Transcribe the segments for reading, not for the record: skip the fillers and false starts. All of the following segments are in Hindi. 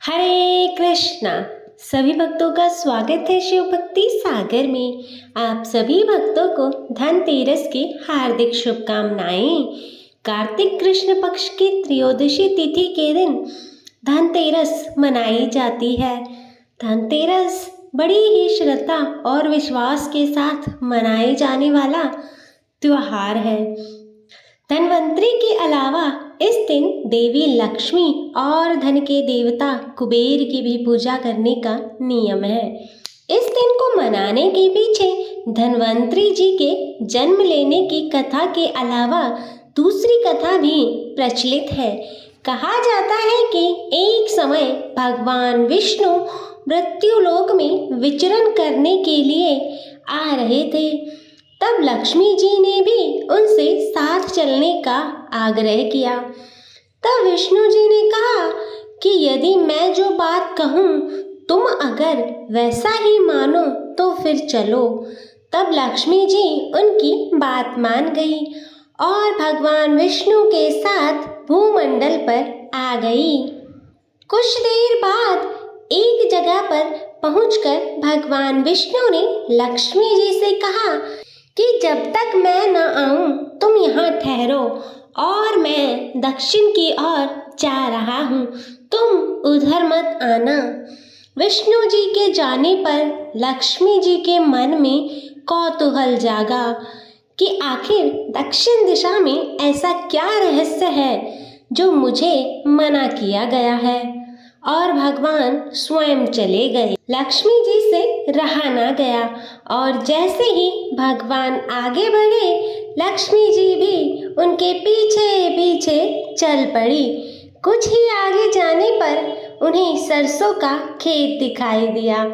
हरे कृष्णा। सभी भक्तों का स्वागत है शिव भक्ति सागर में। आप सभी भक्तों को धनतेरस की हार्दिक शुभकामनाएं। कार्तिक कृष्ण पक्ष की त्रयोदशी तिथि के दिन धनतेरस मनाई जाती है। धनतेरस बड़ी ही श्रद्धा और विश्वास के साथ मनाए जाने वाला त्योहार है। धनवंतरी के अलावा इस दिन देवी लक्ष्मी और धन के देवता कुबेर की भी पूजा करने का नियम है। इस दिन को मनाने के पीछे धनवंतरी जी के जन्म लेने की कथा के अलावा दूसरी कथा भी प्रचलित है। कहा जाता है कि एक समय भगवान विष्णु मृत्युलोक में विचरण करने के लिए आ रहे थे। तब लक्ष्मी जी ने भी उनसे साथ चलने का आग्रह किया। तब विष्णु जी ने कहा कि यदि मैं जो बात कहूँ तुम अगर वैसा ही मानो तो फिर चलो। तब लक्ष्मी जी उनकी बात मान गई और भगवान विष्णु के साथ भूमंडल पर आ गई। कुछ देर बाद एक जगह पर पहुंचकर भगवान विष्णु ने लक्ष्मी जी से कहा कि जब तक मैं न आऊं तुम यहाँ ठहरो और मैं दक्षिण की ओर जा रहा हूँ, तुम उधर मत आना। विष्णु जी के जाने पर लक्ष्मी जी के मन में कौतूहल जागा कि आखिर दक्षिण दिशा में ऐसा क्या रहस्य है जो मुझे मना किया गया है। और भगवान स्वयं चले गए। लक्ष्मी जी से रहा ना गया और जैसे ही भगवान आगे बढ़े लक्ष्मी जी भी उनके पीछे पीछे चल पड़ी। कुछ ही आगे जाने पर उन्हें सरसों का खेत दिखाई दिया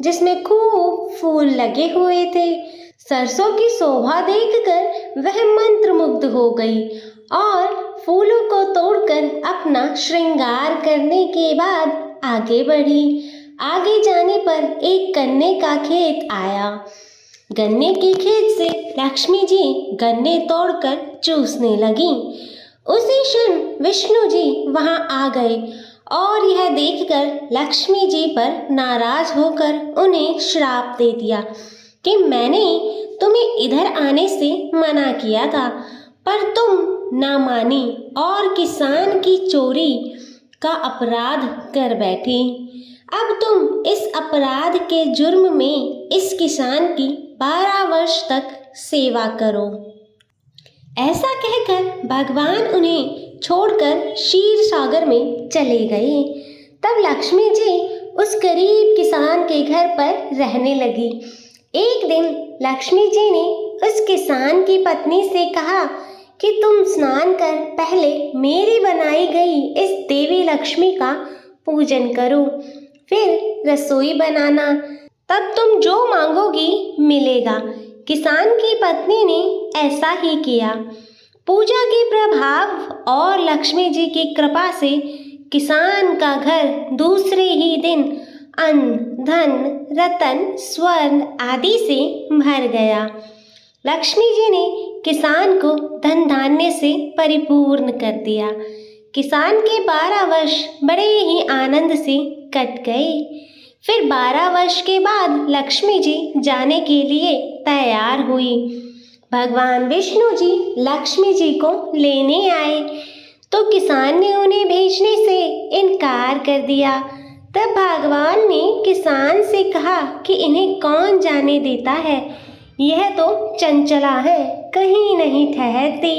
जिसमें खूब फूल लगे हुए थे। सरसों की शोभा देखकर वह मंत्रमुग्ध हो गई और फूलों को तोड़कर अपना श्रृंगार करने के बाद आगे बढ़ी। आगे जाने पर एक गन्ने का खेत आया। गन्ने के खेत से लक्ष्मी जी गन्ने तोड़कर चूसने लगी। उसी क्षण विष्णु जी वहां आ गए और यह देखकर लक्ष्मी जी पर नाराज होकर उन्हें श्राप दे दिया कि मैंने तुम्हें इधर आने से मना किया था पर तुम ना मानी और किसान की चोरी का अपराध कर बैठी। अब तुम इस अपराध के जुर्म में इस किसान की 12 वर्ष तक सेवा करो। ऐसा कहकर भगवान उन्हें छोड़कर क्षीर सागर में चले गए। तब लक्ष्मी जी उस गरीब किसान के घर पर रहने लगी। एक दिन लक्ष्मी जी ने उस किसान की पत्नी से कहा कि तुम स्नान कर पहले मेरी बनाई गई इस देवी लक्ष्मी का पूजन करो, फिर रसोई बनाना, तब तुम जो मांगोगी मिलेगा। किसान की पत्नी ने ऐसा ही किया। पूजा के प्रभाव और लक्ष्मी जी की कृपा से किसान का घर दूसरे ही दिन अन्न, धन, रतन, स्वर्ण आदि से भर गया। लक्ष्मी जी ने किसान को धन धान्य से परिपूर्ण कर दिया। किसान के 12 वर्ष बड़े ही आनंद से कट गए। फिर 12 वर्ष के बाद लक्ष्मी जी जाने के लिए तैयार हुई। भगवान विष्णु जी लक्ष्मी जी को लेने आए तो किसान ने उन्हें भेजने से इनकार कर दिया। तब भगवान ने किसान से कहा कि इन्हें कौन जाने देता है, यह तो चंचला है, कहीं नहीं ठहरती।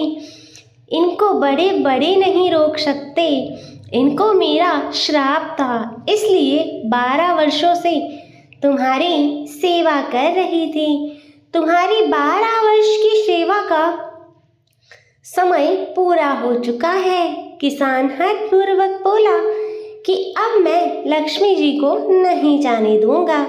इनको बड़े बड़े नहीं रोक सकते। इनको मेरा श्राप था, इसलिए 12 वर्षों से तुम्हारी सेवा कर रही थी। तुम्हारी 12 वर्ष की सेवा का समय पूरा हो चुका है। किसान हठपूर्वक बोला कि अब मैं लक्ष्मी जी को नहीं जाने दूंगा।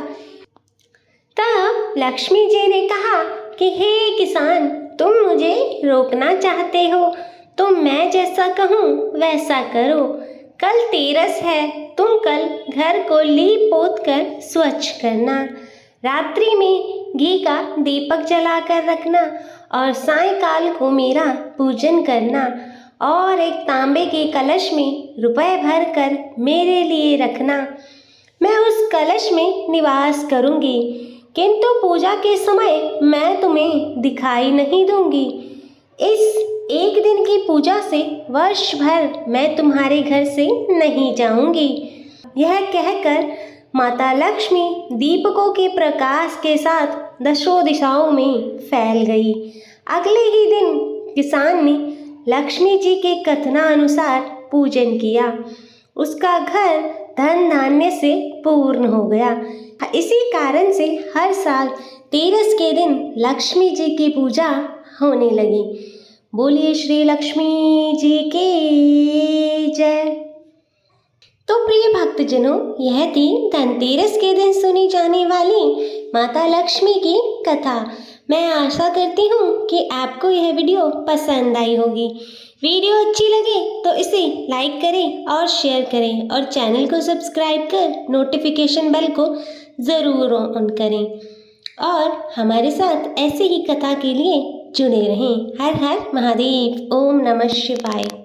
तब लक्ष्मी जी ने कहा कि हे किसान, तुम मुझे रोकना चाहते हो तो मैं जैसा कहूँ वैसा करो। कल तेरस है, तुम कल घर को लीप पोत कर स्वच्छ करना। रात्रि में घी का दीपक जलाकर रखना और सायंकाल को मेरा पूजन करना और एक तांबे के कलश में रुपए भर कर मेरे लिए रखना। मैं उस कलश में निवास करूंगी, किंतु पूजा के समय मैं तुम्हें दिखाई नहीं दूंगी। इस एक दिन की पूजा से वर्ष भर मैं तुम्हारे घर से नहीं जाऊंगी। यह कहकर माता लक्ष्मी दीपकों के प्रकाश के साथ दसों दिशाओं में फैल गई। अगले ही दिन किसान ने लक्ष्मी जी के कथनानुसार पूजन किया। उसका घर धन धान्य से पूर्ण हो गया। इसी कारण से हर साल तेरस के दिन लक्ष्मी जी की पूजा होने लगी। बोलिए श्री लक्ष्मी जी की जय। तो प्रिय भक्तजनों, यह थी धनतेरस के दिन सुनी जाने वाली माता लक्ष्मी की कथा। मैं आशा करती हूँ कि आपको यह वीडियो पसंद आई होगी। वीडियो अच्छी लगे तो इसे लाइक करें और शेयर करें और चैनल को सब्सक्राइब कर नोटिफिकेशन बेल को ज़रूर ऑन करें और हमारे साथ ऐसे ही कथा के लिए जुड़े रहें। हर हर महादेव। ओम नमः शिवाय।